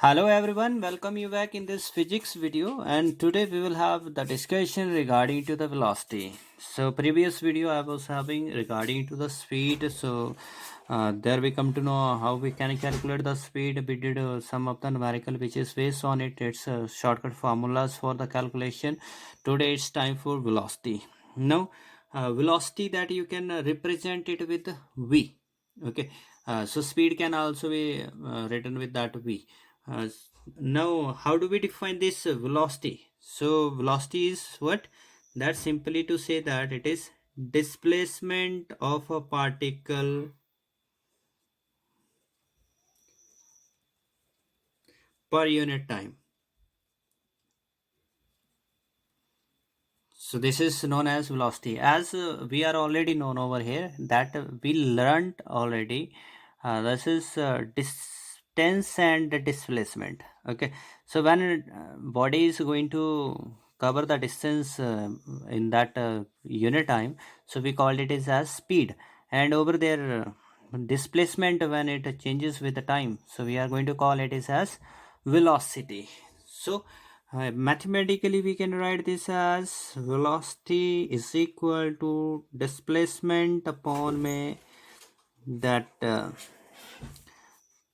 Hello everyone, welcome you back in this physics video, and today we will have the discussion regarding to the velocity. So previous video I was having regarding to the speed. There we come to know how we can calculate the speed. We did some of the numerical which is based on it. It's shortcut formulas for the calculation. Today it's time for velocity. Now velocity that you can represent it with v. Okay, so speed can also be written with that v. uh, Now, how do we define this velocity? So, velocity is what? That's simply to say that it is displacement of a particle per unit time. So, this is known as velocity. As we are already known over here that we learned already. This is distance and displacement. Okay, so when body is going to cover the distance in that unit time, so we called it as speed. And over there, displacement when it changes with the time, so we are going to call it as velocity. So mathematically we can write this as velocity is equal to displacement upon that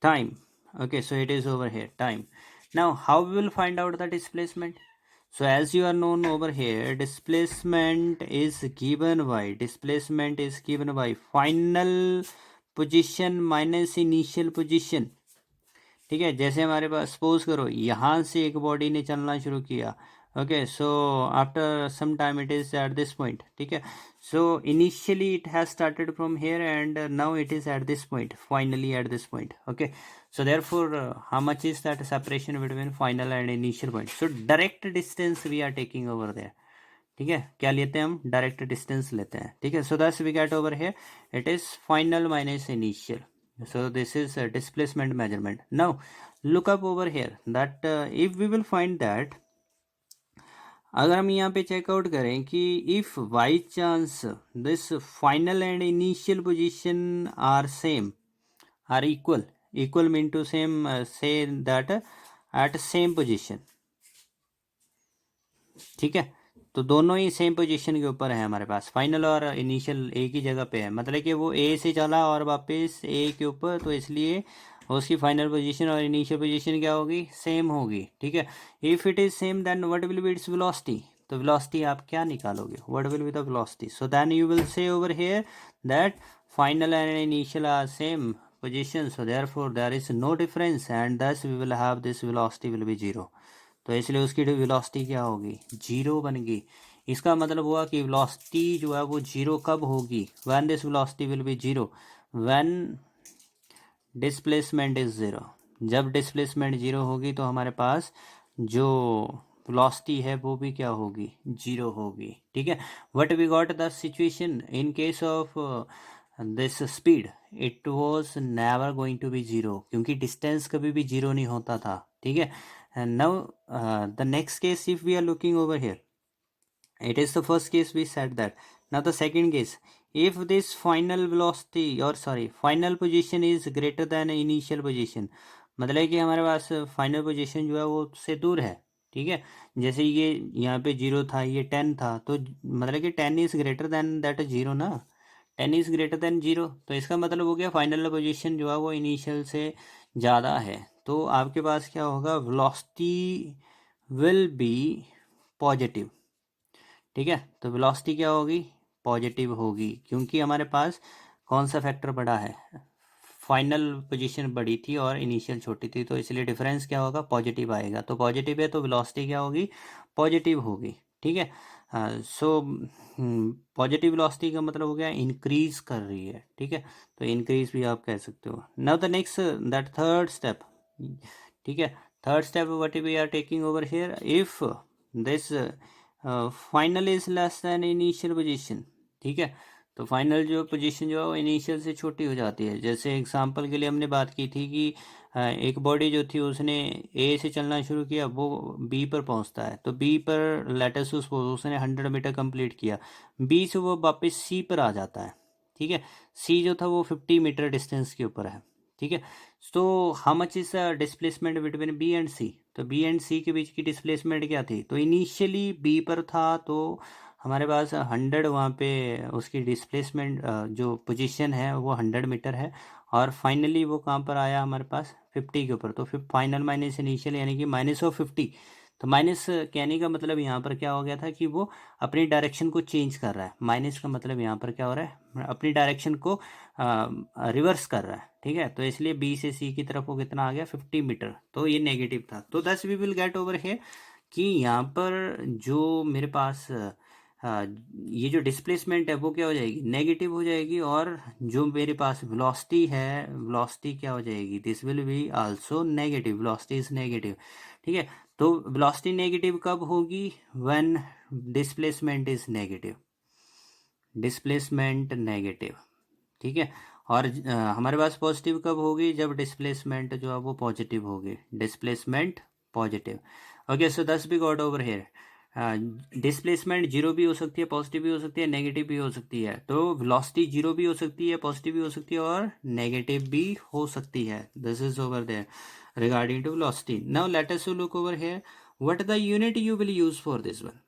time. Okay, so it is over here time. Now how we will find out the displacement? So as you are known over here, displacement is given by final position minus initial position. ठीक है, जैसे हमारे पास suppose करो यहाँ से एक body ने चलना शुरू किया. Okay, so after some time it is at this point. ठीक है, so initially it has started from here and now it is at this point, finally at this point. Okay, so therefore how much is that separation between final and initial point? So direct distance we are taking over there. ठीक है, क्या लेते हैं हम? Direct distance लेते हैं. ठीक है, so that's we get over here it is final minus initial. So this is a displacement measurement. Now look up over here that if we will find that अगर हम यहाँ पे चेकआउट करें कि if by chance this final and initial position are same, are equal mean to same, say that at same position. ठीक है, तो दोनों ही सेम पोजीशन के ऊपर है हमारे पास, फाइनल और इनिशियल एक ही जगह पे है. मतलब कि वो ए से चला और वापस ए के ऊपर, तो इसलिए उसकी फाइनल पोजीशन और इनिशियल पोजीशन क्या होगी? सेम होगी. ठीक है, if it is same then what will be its velocity. तो वेलोसिटी आप क्या निकालोगे? What will be the velocity? So then you will say over here that final and initial are same position, so therefore there is no difference and thus we will have this velocity will be zero. तो इसलिए उसकी velocity क्या होगी? Zero बन गई. इसका मतलब हुआ कि वेलोसिटी जो है वो जीरो कब होगी? When this velocity will be zero, when displacement is zero. जब डिस्प्लेसमेंट जीरो होगी तो हमारे पास जो वेलोसिटी है वो भी क्या होगी? जीरो होगी. ठीक है, what we got the situation in case of this speed, it was never going to be zero, क्योंकि डिस्टेंस कभी भी जीरो नहीं होता था. ठीक है, and now the next case if we are looking over here, it is the first case we said that. Now the second case, if this final velocity or sorry final position is greater than initial position, मतलब कि हमारे पास final position जो है वो से दूर है. ठीक है, जैसे ये यहाँ पे जीरो था, ये 10 था, तो मतलब कि 10 is greater than that zero ना. 10 इज ग्रेटर देन जीरो, तो इसका मतलब हो गया फाइनल पोजीशन जो है वो इनिशियल से ज़्यादा है. तो आपके पास क्या होगा? Velocity will B positive. ठीक है, तो वेलोसिटी क्या होगी? पॉजिटिव होगी, क्योंकि हमारे पास कौन सा फैक्टर बड़ा है? फाइनल पोजीशन बड़ी थी और इनिशियल छोटी थी, तो इसलिए डिफरेंस क्या होगा? पॉजिटिव आएगा. तो पॉजिटिव है तो वेलोसिटी क्या होगी? पॉजिटिव होगी. ठीक है, सो पॉजिटिव वेलोसिटी का मतलब हो गया इंक्रीज कर रही है. ठीक है, तो इंक्रीज भी आप कह सकते हो. Now the next that third step. ठीक है, third step what we are taking over here, if this final is less than initial position. ठीक है, तो फाइनल जो पोजीशन जो है वो इनिशियल से छोटी हो जाती है. जैसे एग्जांपल के लिए हमने बात की थी कि एक बॉडी जो थी उसने ए से चलना शुरू किया, वो बी पर पहुंचता है, तो बी पर लेटस उसने 100 मीटर कंप्लीट किया, बी से वो वापस सी पर आ जाता है. ठीक है, सी जो था वो 50 मीटर डिस्टेंस के ऊपर है. ठीक है, so how much is displacement between B and C, तो बी एंड सी के बीच की डिस्प्लेसमेंट क्या थी, तो इनिशियली बी पर था तो हमारे पास 100 वहाँ पे उसकी डिस्प्लेसमेंट जो पोजीशन है वो 100 मीटर है, और फाइनली वो कहाँ पर आया हमारे पास 50 के ऊपर, तो फिर फाइनल माइनस इनिशियल यानी कि -50। तो माइनस कहने का मतलब यहाँ पर क्या हो गया था कि वो अपनी डायरेक्शन को चेंज कर रहा है, माइनस का मतलब यहाँ पर क्या हो रहा है, अपनी डायरेक्शन को रिवर्स कर रहा है, ठीक है। तो इसलिए बी से सी की तरफ वो कितना आ गया 50 मीटर, तो ये नेगेटिव था। तो दस वी विल गेट ओवर है कि यहाँ पर जो मेरे पास ये जो डिस्प्लेसमेंट है वो क्या हो जाएगी, नेगेटिव हो जाएगी, और जो मेरे पास वेलोसिटी है, वेलोसिटी क्या हो जाएगी, this will be also negative, velocity is negative, ठीक है। तो वेलोसिटी नेगेटिव कब होगी, when displacement is negative, displacement negative, ठीक है। और हमारे पास पॉजिटिव कब होगी, जब डिस्प्लेसमेंट जो है वो पॉजिटिव होगी, डिस्प्लेसमेंट पॉजिटिव। ओके, सो दस भी got over hair, displacement zero भी हो सकती है, पॉजिटिव भी हो सकती है, नेगेटिव भी हो सकती है। तो वेलोसिटी जीरो भी हो सकती है, पॉजिटिव भी हो सकती है, और नेगेटिव भी हो सकती है। This is over there regarding to velocity. Now let us look over here what the unit you will use for this one,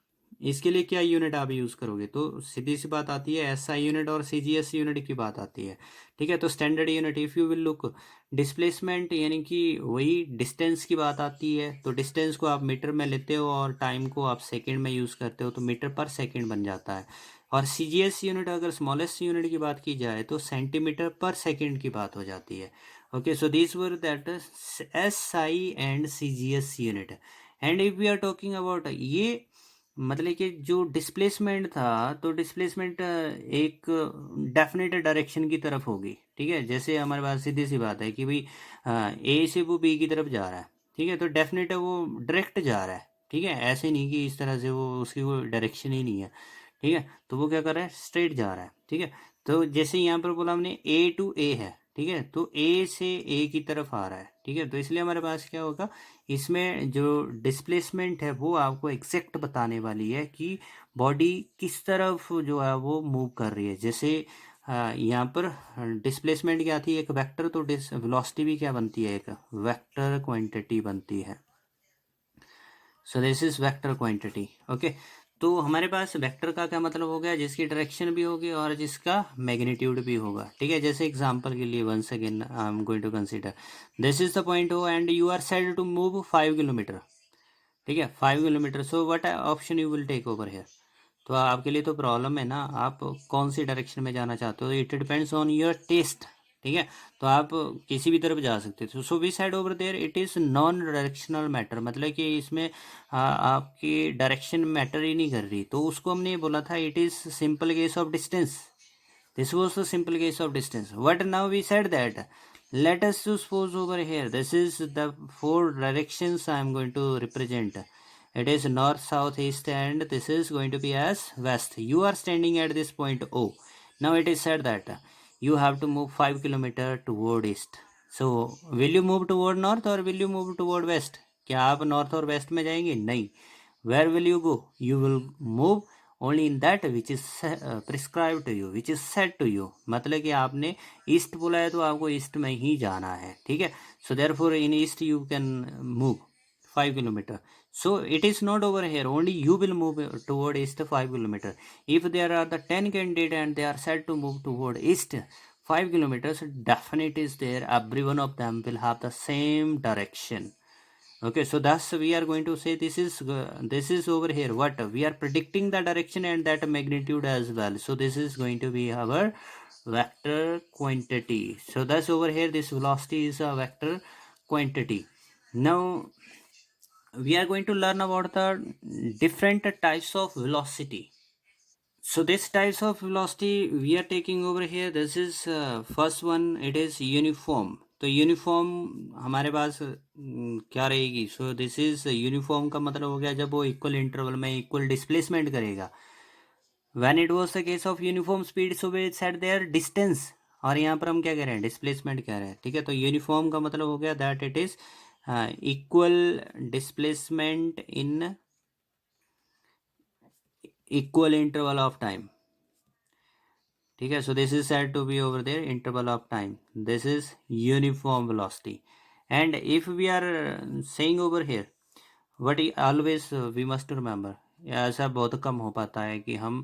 इसके लिए क्या यूनिट आप यूज़ करोगे, तो सीधी सी बात आती है एसआई यूनिट और सीजीएस यूनिट की बात आती है, ठीक है। तो standard unit if you will look, displacement यानी कि वही डिस्टेंस की बात आती है, तो डिस्टेंस को आप मीटर में लेते हो और टाइम को आप सेकंड में यूज़ करते हो, तो मीटर पर सेकंड बन जाता है। और सीजीएस यूनिट अगर स्मॉलेस्ट यूनिट की बात की जाए तो सेंटीमीटर पर सेकंड की बात हो जाती है। Okay, so this were that SI and CGS unit. And if we are talking about ये, मतलब कि जो डिस्प्लेसमेंट था, तो डिस्प्लेसमेंट एक डेफिनेट डायरेक्शन की तरफ होगी, ठीक है। जैसे हमारे पास सीधी सी बात है कि भाई ए से वो बी की तरफ जा रहा है, ठीक है, तो डेफिनेट है वो डायरेक्ट जा रहा है, ठीक है। ऐसे नहीं कि इस तरह से वो उसकी कोई डायरेक्शन ही नहीं है, ठीक है। तो वो क्या कर रहा है, स्ट्रेट जा रहा है, ठीक है। तो जैसे यहाँ पर बोला हमने ए टू ए है, ठीक है, तो ए से ए की तरफ आ रहा है, ठीक है। तो इसलिए हमारे पास क्या होगा, इसमें जो डिस्प्लेसमेंट है वो आपको एग्जैक्ट बताने वाली है कि बॉडी किस तरफ जो है वो मूव कर रही है। जैसे यहाँ पर डिस्प्लेसमेंट क्या थी, एक वेक्टर, तो वेलोसिटी भी क्या बनती है, एक वेक्टर क्वांटिटी बनती है। So this is vector quantity. Okay, तो हमारे पास वेक्टर का क्या मतलब हो गया, जिसकी डायरेक्शन भी होगी और जिसका मैग्नीट्यूड भी होगा, ठीक है। जैसे एग्जांपल के लिए once again I am going to consider this is the point O and you are said to move 5 kilometre, ठीक है, 5 kilometre. So what option you will take over here, तो आपके लिए तो प्रॉब्लम है ना, आप कौन सी डायरेक्शन में जाना चाहते हो, it depends on your taste, ठीक है। तो आप किसी भी तरफ जा सकते थे। So we said over there it is non directional matter, मतलब कि इसमें आपकी डायरेक्शन मैटर ही नहीं कर रही, तो उसको हमने बोला था it is simple case of distance, this was the simple case of distance. What now we said that let us suppose over here this is the four directions I am going to represent. It is north, south, east, and this is going to be as west. You are standing at this point O. Now it is said that you have to move 5 kilometer toward east. So will you move toward north or will you move toward west? क्या आप north और waste में जाएंगे, नहीं। Where will you go, you will move only in that which is prescribe to you, which is set to you, मतलब कि आपने east बोला है तो आपको ईस्ट में ही जाना है, ठीक है। So therefore in east you can move 5 kilometre. So it is not over here. Only you will move toward east 5 kilometer. If there are the 10 candidates and they are said to move toward east 5 kilometers, definite is there. Every one of them will have the same direction. Okay, so thus we are going to say this is over here. What we are predicting the direction and that magnitude as well. So this is going to be our vector quantity. So thus over here this velocity is a vector quantity. Now we are going to learn about the different types of velocity. So this types of velocity we are taking over here. This is first one, it is uniform. तो uniform हमारे पास क्या रहेगी, सो this is uniform का मतलब हो गया जब वो इक्वल इंटरवल में इक्वल डिस्प्लेसमेंट करेगा। When it was the case of uniform speed, so we set there distance, और यहाँ पर हम क्या कह रहे हैं, डिस्प्लेसमेंट कह रहे हैं, ठीक है। तो यूनिफॉर्म का मतलब हो गया that it is equal displacement in equal interval of time, ठीक है. So this is said to be over there interval of time. This is uniform velocity. And if we are saying over here what always we must remember, ऐसा बहुत कम हो पाता है कि हम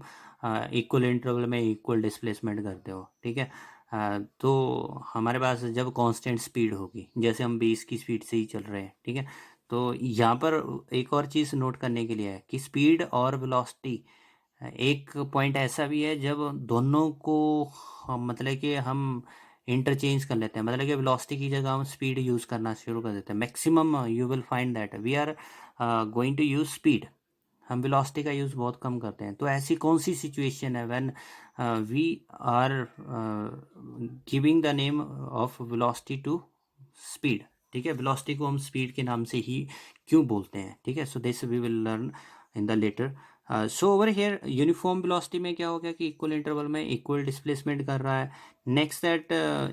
इक्वल इंटरवल में इक्वल डिस्प्लेसमेंट करते हो. ठीक है. तो हमारे पास जब कांस्टेंट स्पीड होगी, जैसे हम 20 की स्पीड से ही चल रहे हैं. ठीक है. तो यहाँ पर एक और चीज़ नोट करने के लिए है कि स्पीड और वेलोसिटी, एक पॉइंट ऐसा भी है जब दोनों को मतलब कि हम इंटरचेंज कर लेते हैं, मतलब कि वेलोसिटी की जगह हम स्पीड यूज़ करना शुरू कर देते हैं. Maximum you will find that we are going to use speed. हम वेलोसिटी का यूज़ बहुत कम करते हैं. तो ऐसी कौन सी सिचुएशन है when we are giving the name of velocity to speed. ठीक है. वेलोसिटी को हम स्पीड के नाम से ही क्यों बोलते हैं. ठीक है. So this we will learn in the later. So over here uniform velocity में क्या हो गया कि इक्वल इंटरवल में इक्वल डिस्प्लेसमेंट कर रहा है. Next that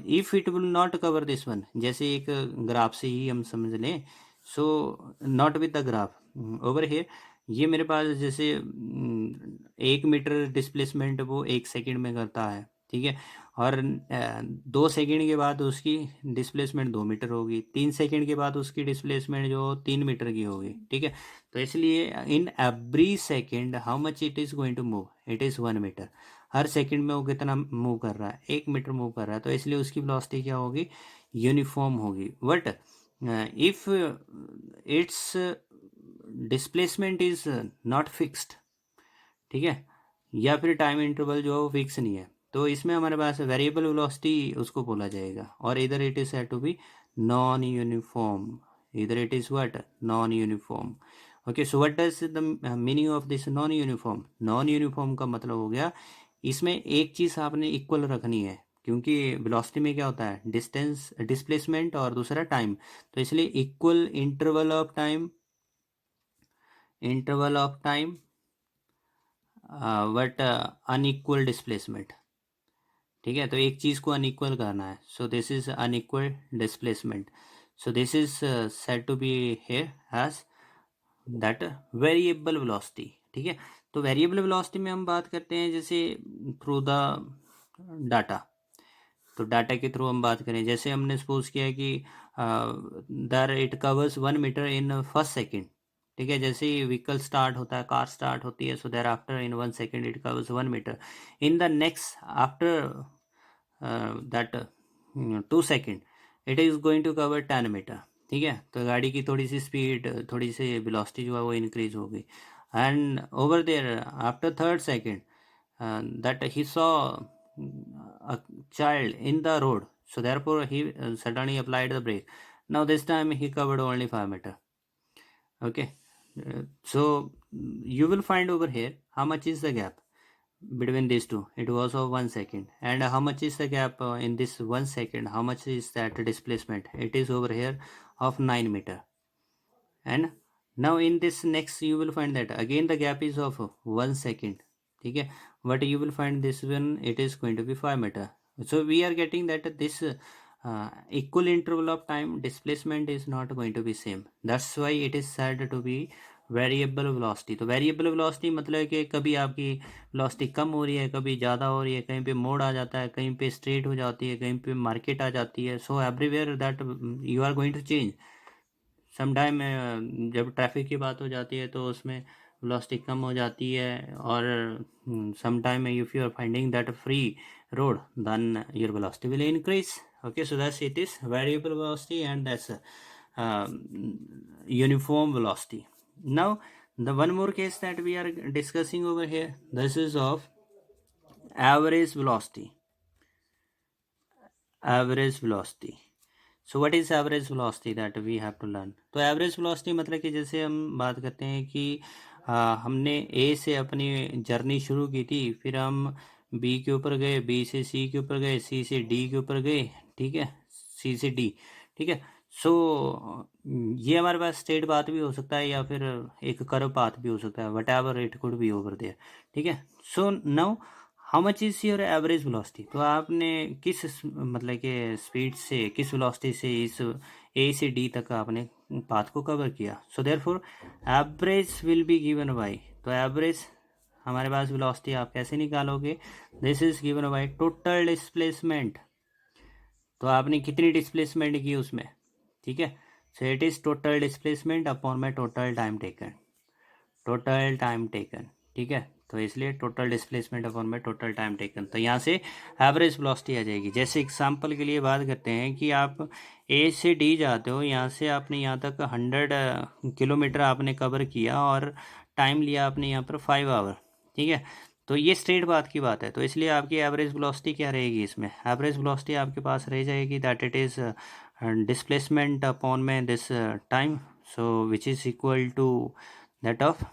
if it will not cover this one, जैसे एक ग्राफ से ही हम समझ लें. So not with the graph. Over here ये मेरे पास जैसे 1 मीटर डिस्प्लेसमेंट वो 1 सेकेंड में करता है. ठीक है. और 2 सेकेंड के बाद उसकी डिस्प्लेसमेंट 2 मीटर होगी. 3 सेकेंड के बाद उसकी डिस्प्लेसमेंट जो 3 मीटर की होगी. ठीक है. तो इसलिए in every second how much it is going to move, it is 1 metre. हर सेकेंड में वो कितना मूव कर रहा है, 1 मीटर मूव कर रहा है. तो इसलिए उसकी वेलोसिटी क्या होगी, यूनिफॉर्म होगी. But if it's displacement is not fixed, ठीक है, या फिर टाइम इंटरवल जो है वो फिक्स नहीं है, तो इसमें हमारे पास वेरिएबल वेलोसिटी उसको बोला जाएगा. और इधर it is said to be non uniform. इधर it is what, non uniform. Okay. So what does the meaning of this non uniform. Non uniform का मतलब हो गया इसमें एक चीज़ आपने इक्वल रखनी है, क्योंकि वेलोसिटी में क्या होता है, डिस्टेंस डिस्प्लेसमेंट और दूसरा टाइम. तो इसलिए equal interval of time but unequal displacement. ठीक है. तो एक चीज़ को अनइक्वल करना है. So this is unequal displacement. So this is said to be here as that variable velocity. ठीक है. तो वेरिएबल वेलोसिटी में हम बात करते हैं जैसे थ्रू द डाटा. तो डाटा के थ्रू हम बात करें, जैसे हमने सपोज किया कि that it covers 1 metre in first second. ठीक है. जैसे ही व्हीकल स्टार्ट होता है, कार स्टार्ट होती है, so thereafter in 1 second it covers 1 metre. In the next after that 2 second it is going to cover 10 metre. ठीक है. तो गाड़ी की थोड़ी सी स्पीड, थोड़ी सी वेलोसिटी जो है वो इंक्रीज हो गई. And over there after 3rd second that he saw a child in the road, so therefore he suddenly applied the brake. Now this time he covered only 5 meter. Okay. So you will find over here how much is the gap between these two. It was of 1 second. And how much is the gap in this 1 second, how much is that displacement, it is over here of 9 meter. And now in this next you will find that again the gap is of 1 second. ठीक है. But you will find this one it is going to be 5 meter. So we are getting that this equal interval of time displacement is not going to be same. That's why it is said to be variable velocity. तो variable velocity मतलब कि कभी आपकी velocity कम हो रही है, कभी ज़्यादा हो रही है, कहीं पे मोड़ आ जाता है, कहीं पे स्ट्रेट हो जाती है, कहीं पे मार्केट आ जाती है. So everywhere that you are going to change. Sometime जब ट्रैफिक की बात हो जाती है तो उसमें वेलोसिटी कम हो जाती है, और sometime if you are finding that free road then your velocity will increase. Okay. So that's it is variable velocity and that's uniform velocity. Now the one more case that we are discussing over here, this is of average velocity. Average velocity. So what is average velocity that we have to learn. तो average velocity मतलब कि जैसे हम बात करते हैं कि हमने ए से अपनी जर्नी शुरू की थी, फिर हम बी के ऊपर गए, बी से सी के ऊपर गए, सी से डी के ऊपर गए. ठीक है. सी से डी. ठीक है. सो ये हमारे पास स्ट्रेट पाथ भी हो सकता है या फिर एक कर्व पाथ भी हो सकता है, whatever it could be over there. ठीक है. So now how much is your average velocity. तो आपने किस मतलब के स्पीड से, किस वेलोसिटी से इस ए से डी तक आपने पाथ को कवर किया. So therefore average will be given by. तो एवरेज हमारे पास वेलोसिटी आप कैसे निकालोगे, this is given by total displacement, तो आपने कितनी डिस्प्लेसमेंट की उसमें, ठीक है, so it is total displacement upon में total time taken, total time taken, ठीक है, तो इसलिए टोटल डिस्प्लेसमेंट अपॉन में टोटल टाइम टेकन, तो यहाँ से एवरेज वेलोसिटी आ जाएगी। जैसे एग्जांपल के लिए बात करते हैं कि आप ए से डी जाते हो, यहाँ से आपने यहाँ तक 100 किलोमीटर आपने कवर किया और टाइम लिया आपने यहाँ पर 5 आवर, ठीक है, तो ये स्ट्रेट पाथ की बात है, तो इसलिए आपकी एवरेज वेलोसिटी क्या रहेगी, इसमें एवरेज वेलोसिटी आपके पास रह जाएगी that it is displacement upon में this time, so which is equal to that of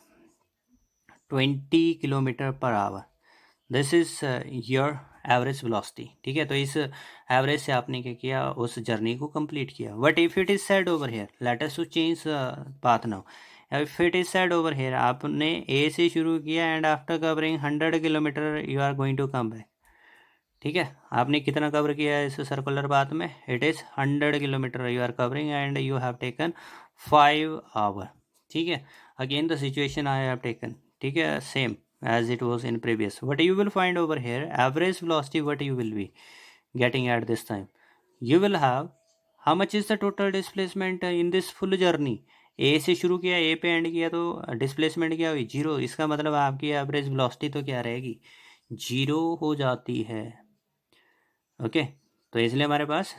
20 kilometre per hour, this is your average velocity, ठीक है, तो इस एवरेज से आपने क्या किया, उस जर्नी को कंप्लीट किया। But if it is said over here, let us to change path now, if it is said over here, आपने ए से शुरू किया and after covering 100 kilometre you are going to come back, ठीक है, आपने कितना cover किया है इस सर्कुलर पाथ में, it is 100 kilometre you are covering and you have taken 5 hour, ठीक है, again the situation I have taken, ठीक है, same as it was in previous. What you will find over here, average velocity, what you will be getting at this time, you will have how much is the total displacement in this full journey, ए से शुरू किया, ए पे and किया, तो displacement क्या हुई, zero, इसका मतलब आपकी एवरेज वेलोसिटी तो क्या रहेगी, जीरो हो जाती है, ओके, तो इसलिए हमारे पास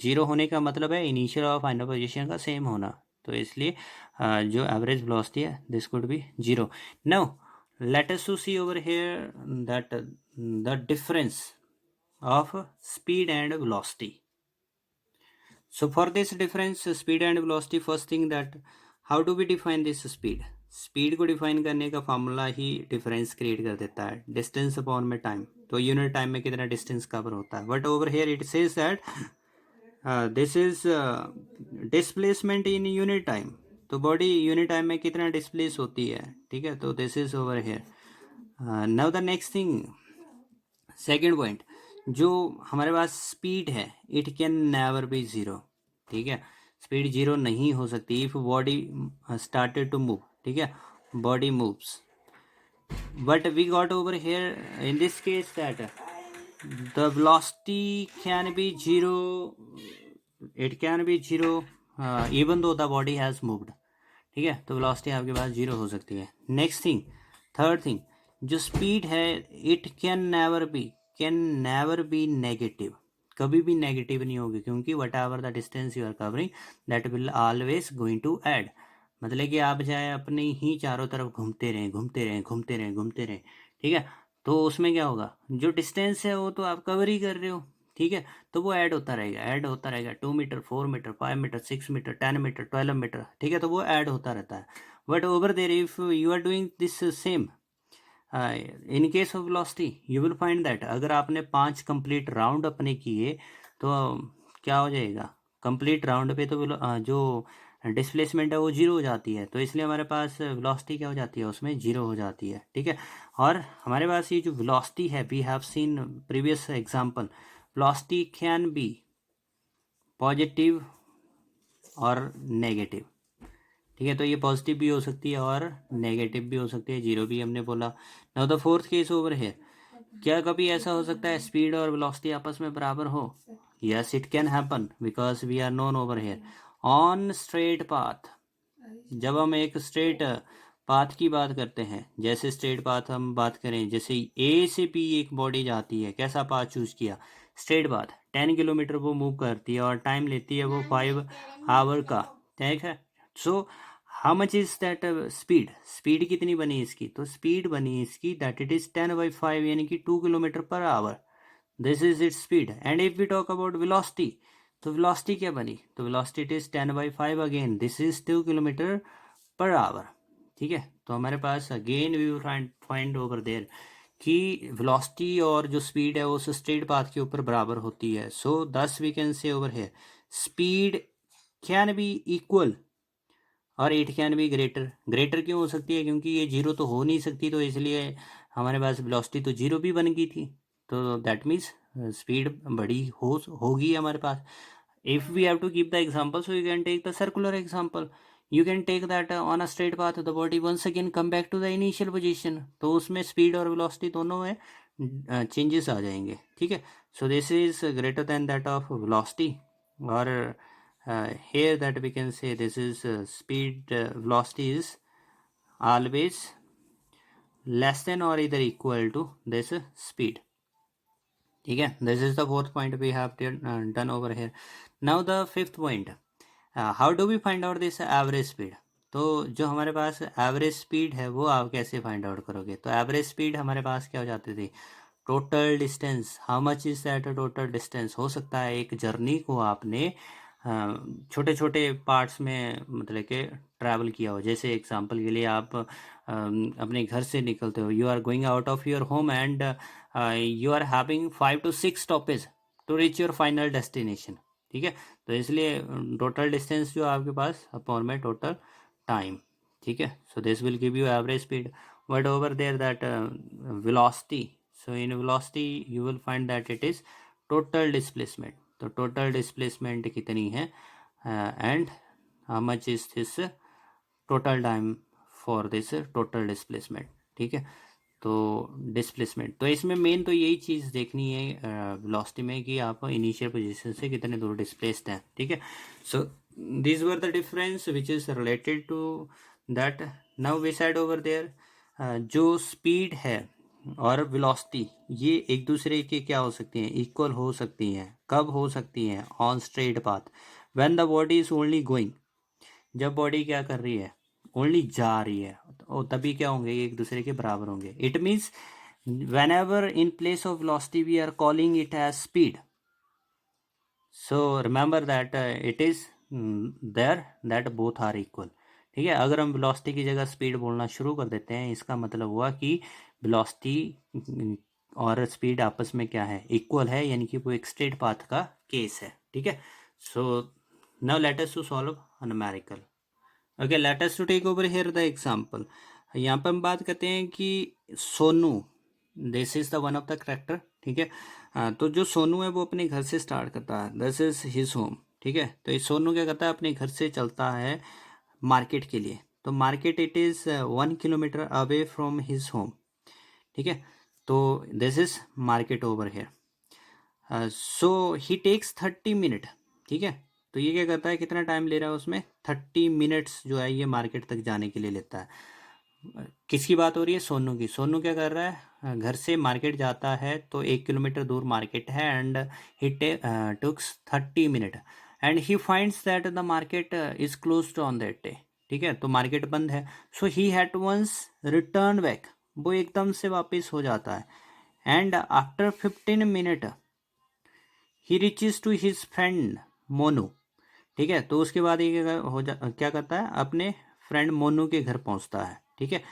जीरो होने का मतलब है इनिशियल और फाइनल पोजीशन का सेम होना, तो इसलिए जो एवरेज वेलोसिटी है this could be zero. Now let us to see over here that the difference of speed and velocity. So for this difference speed and velocity, first thing that how do we define this speed, speed को define करने का formula ही difference create कर देता है, distance upon में time, तो unit time में कितना डिस्टेंस कवर होता है, but over here it says that this is displacement in unit time, तो बॉडी यूनिट टाइम में कितना डिस्प्लेस होती है, ठीक है, तो this is over here. Now the next thing, second point, जो हमारे पास स्पीड है it can never be zero, ठीक है, स्पीड जीरो नहीं हो सकती if body started to move, ठीक है, body moves, but we got over here in this case that the velocity can be zero, it can be zero even though the body has moved, ठीक है, तो velocity आपके पास zero हो सकती है। Next thing, third thing, जो speed है it can never be negative, कभी भी नेगेटिव नहीं होगी, क्योंकि whatever the distance you are covering that will always going to add, मतलब कि आप चाहे अपने ही चारों तरफ घूमते रहें घूमते रहें घूमते रहें घूमते रहें, ठीक है, तो उसमें क्या होगा, जो डिस्टेंस है वो तो आप कवर ही कर रहे हो, ठीक है, तो वो ऐड होता रहेगा, ऐड होता रहेगा, 2 metre 4 metre 5 metre 6 metre 10 metre 12 metre, ठीक है, तो वो ऐड होता रहता है। But over there if you are doing this same in case of velocity, you will find that अगर आपने 5 कंप्लीट राउंड अपने किए तो क्या हो जाएगा, कंप्लीट राउंड पे तो जो डिस्प्लेसमेंट है वो जीरो हो जाती है, तो इसलिए हमारे पास वेलोसिटी क्या हो जाती है, उसमें जीरो हो जाती है, ठीक है, और हमारे पास ये जो वेलोसिटी है, we have seen previous example, velocity can be positive और नेगेटिव, ठीक है, तो ये पॉजिटिव भी हो सकती है और नेगेटिव भी हो सकती है, जीरो भी हमने बोला। Now the fourth case over है, क्या कभी ऐसा हो सकता है स्पीड और वेलोसिटी आपस में बराबर हो, yes it can happen because we are known over here on straight path, जब हम एक स्ट्रेट पाथ की बात करते हैं, जैसे स्ट्रेट पाथ हम बात करें, जैसे ए से बी एक बॉडी जाती है, कैसा पाथ चूज किया, स्ट्रेट पाथ, 10 किलोमीटर वो मूव करती है और टाइम लेती है वो 5 आवर का, ठीक है, so how much is that speed, speed कितनी बनी इसकी, तो स्पीड बनी इसकी दैट इट इज 10/5 यानी कि 2 kilometre per hour, this is its speed. And if we talk about velocity, तो वेलोसिटी क्या बनी, तो velocity it is 10/5 again, this is 2 kilometre per hour, ठीक है, तो हमारे पास again we will find over there कि वेलोसिटी और जो स्पीड है वो उस स्ट्रेट पाथ के ऊपर बराबर होती है, सो दस वी कैन से ओवर है स्पीड कैन बी इक्वल और it can be greater, greater क्यों हो सकती है, क्योंकि ये जीरो तो हो नहीं सकती, तो इसलिए हमारे पास वेलोसिटी तो जीरो भी बन गई थी, तो दैट मीन्स स्पीड बड़ी होगी हमारे पास। If we have to give the example, so you can take the circular example, you can take that on a straight path the body once again come back to the initial position, तो उसमें speed और velocity दोनों में changes आ जाएंगे, ठीक है। So this is greater than that of velocity, और here that we can say this is speed velocity is always less than or either equal to this speed, ठीक है। This is the fourth point we have done over here. Now the fifth point, how do we find out this average speed. तो जो हमारे पास average speed है वो आप कैसे find out करोगे। तो एवरेज स्पीड हमारे पास क्या हो जाती थी, total distance, how much is that total distance. हो सकता है एक जर्नी को आपने छोटे छोटे पार्ट्स में मतलब कि ट्रैवल किया हो। जैसे एग्जांपल के लिए आप अपने घर से निकलते हो, you are going out of your home and you are having 5 to 6 stoppage to reach your final destination, ठीक है। तो इसलिए टोटल डिस्टेंस जो आपके पास अपॉन में टोटल टाइम, ठीक है। So this will give you average speed, but over there that velocity, so in velocity you will find that it is total displacement। तो टोटल डिस्प्लेसमेंट कितनी है and how much is this total time for this total displacement, ठीक है। तो displacement, तो इसमें main तो यही चीज़ देखनी है वेलोसिटी में कि आप इनिशियल पोजीशन से कितने दूर डिस्प्लेस्ड हैं, ठीक है। So this were the difference which is related to that. Now we said over there, जो स्पीड है और वेलोसिटी ये एक दूसरे के क्या हो सकती हैं, इक्वल हो सकती हैं। कब हो सकती हैं, on straight path, when the body is only going, जब बॉडी क्या कर रही है, ओनली जा रही है, तो तभी क्या होंगे, ये एक दूसरे के बराबर होंगे। It means whenever in place of velocity we are calling it as speed, so remember that it is there that both are equal, ठीक है। अगर हम velocity की जगह speed बोलना शुरू कर देते हैं, इसका मतलब हुआ कि velocity और speed आपस में क्या है, equal है, यानी कि वो एक straight path का केस है, ठीक है। so now let us to solve a numerical। Okay, let us to take over here the example. यहाँ पर हम बात करते हैं कि Sonu, this is the one of the character, ठीक है। तो जो सोनू है वो अपने घर से स्टार्ट करता है, दिस इज हिज होम, ठीक है। तो ये सोनू क्या करता है, अपने घर से चलता है मार्केट के लिए। तो market it is 1 kilometre away from his home, ठीक है। तो this is market over here. So he takes 30 minute, ठीक है। तो ये क्या करता है, कितना टाइम ले रहा है उसमें, 30 मिनट्स जो है ये मार्केट तक जाने के लिए लेता है। किसकी बात हो रही है, सोनू की। सोनू क्या कर रहा है, घर से मार्केट जाता है, तो 1 किलोमीटर दूर मार्केट है and he takes 30 minute and he finds that the market is closed on that day, ठीक है। तो मार्केट बंद है। So he had once return back, वो एकदम से वापस हो जाता है and after 15 minute he reaches to his friend Monu, ठीक है। तो उसके बाद ये क्या करता है, अपने फ्रेंड मोनू के घर पहुंचता है, ठीक है।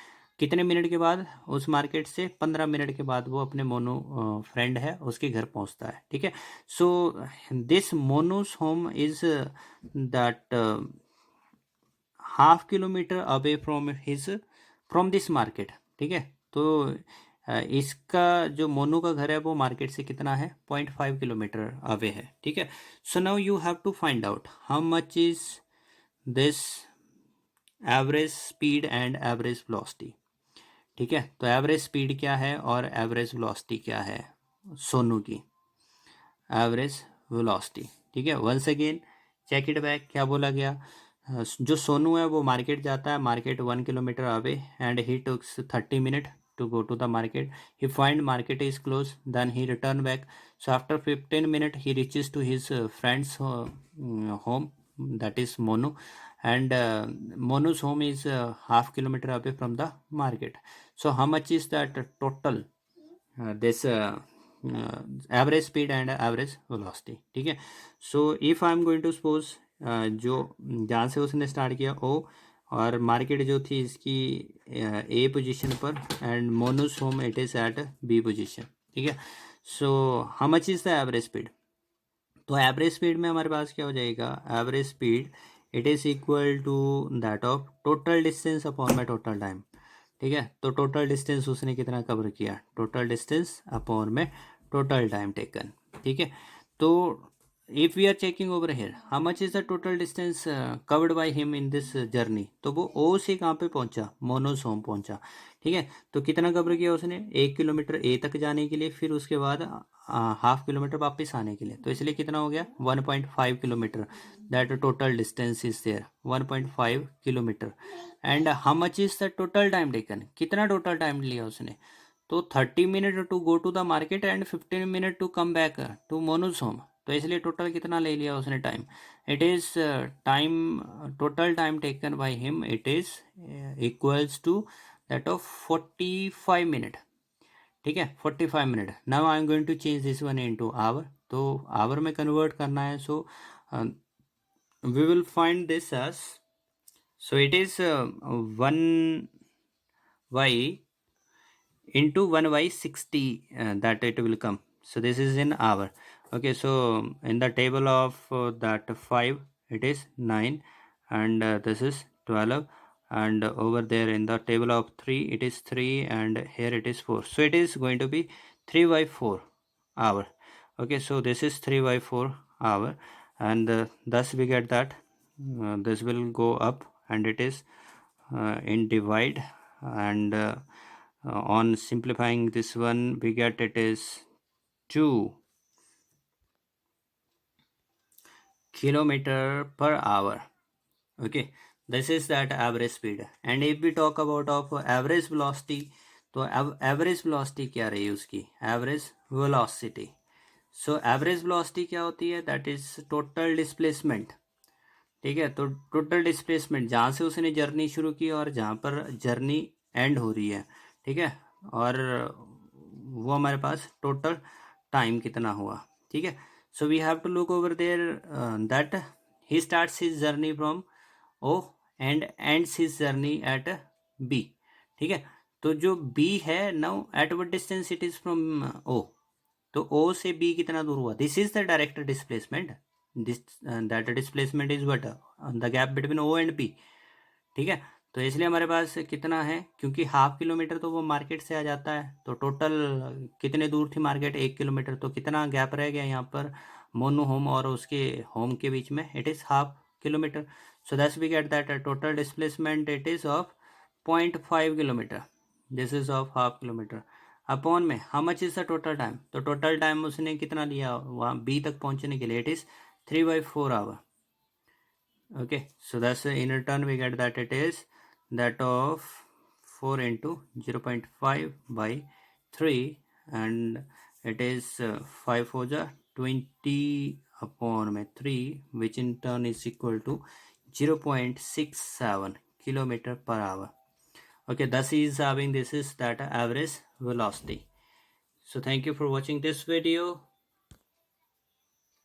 कितने मिनट के बाद, उस मार्केट से 15 मिनट के बाद वो अपने मोनू फ्रेंड है उसके घर पहुंचता है, ठीक है। So this Monu's home is that half kilometre away from his from this market, ठीक है। तो इसका जो मोनू का घर है वो मार्केट से कितना है, 0.5 किलोमीटर अवे है, ठीक है। So now you have to find out how much is this average speed and average velocity, ठीक है। तो एवरेज स्पीड क्या है और एवरेज वेलोसिटी क्या है सोनू की, एवरेज वेलोसिटी, ठीक है। Once again check it back, क्या बोला गया, जो सोनू है वो मार्केट जाता है, market 1 kilometre away and he takes 30 minute to go to the market. He find market is closed, then he return back. So after 15 minutes he reaches to his friend's home, that is Monu, and Monu's home is half kilometer away from the market. So how much is that total this average speed and average velocity, ठीक है। So if I am going to suppose जो जहाँ से उसने start किया ओ, और market जो थी इसकी ए पोजीशन पर and Monu's home it is at B position, ठीक है। So how much is the average speed. तो एवरेज स्पीड में हमारे पास क्या हो जाएगा, average speed it is equal to that of total distance upon my total time, ठीक है। तो टोटल डिस्टेंस उसने कितना कवर किया, टोटल डिस्टेंस अपॉन में टोटल टाइम टेकन, ठीक है। तो if we are checking over here how much is the total distance covered by him in this journey, तो वो ओ से कहाँ पे पहुंचा, मोनोस होम पहुंचा। ठीक है, तो कितना कवर किया उसने, 1 किलोमीटर ए तक जाने के लिए, फिर उसके बाद हाफ किलोमीटर वापस आने के लिए, तो इसलिए कितना हो गया 1.5 kilometre. That total distance is there 1.5 kilometre. And how much is the total time taken, कितना टोटल टाइम लिया उसने, तो 30 minute to go to the market and 15 minute to come back to Monu's home. तो इसलिए टोटल कितना ले लिया उसने time, it is time, total time taken by him it is equals to that of 45 minute. ठीक है, 45 minute. Now I am going to change this one into hour, तो hour में कन्वर्ट करना है, so we will find this as, so it is 1 into 1 by 60 that it will come. So this is in hour. Okay, so in the table of that 5 it is 9, and this is 12, and over there in the table of 3 it is 3, and here it is 4, so it is going to be 3 by 4 hour. Okay, so this is 3 by 4 hour, and thus we get that this will go up, and it is in divide, and on simplifying this one we get it is 2 kilometer per hour. Okay, this is that average speed. And if we talk about of average velocity, तो average velocity क्या रही उसकी, average velocity. So average velocity क्या होती है, that is total displacement. ठीक है, तो टोटल डिस्प्लेसमेंट जहाँ से उसने जर्नी शुरू की और जहाँ पर जर्नी एंड हो रही है। ठीक है, और वो हमारे पास टोटल टाइम कितना हुआ। ठीक है, so we have to look over there that he starts his journey from O and ends his journey at B. ठीक है, तो जो बी है now at what distance it is from O, तो ओ से बी कितना दूर हुआ, this is the direct displacement, this that displacement is what the gap between O and B. ठीक है, तो इसलिए हमारे पास कितना है, क्योंकि हाफ किलोमीटर तो वो मार्केट से आ जाता है, तो टोटल कितने दूर थी मार्केट, 1 किलोमीटर, तो कितना गैप रह गया यहाँ पर मोनू होम और उसके होम के बीच में, it is half kilometre. So that's we get that total displacement it is of 0.5 kilometre, this is of half kilometre. Upon में how much is the total time, तो टोटल टाइम उसने कितना लिया वहाँ बी तक पहुँचने के लिए, it is 3/4 hour. Okay, so that's in return we get that it is that of 4 into 0.5 by 3, and it is 5 for the 20 upon में 3, which in turn is equal to 0.67 kilometer per hour. Okay, thus is having this is that average velocity. So thank you for watching this video.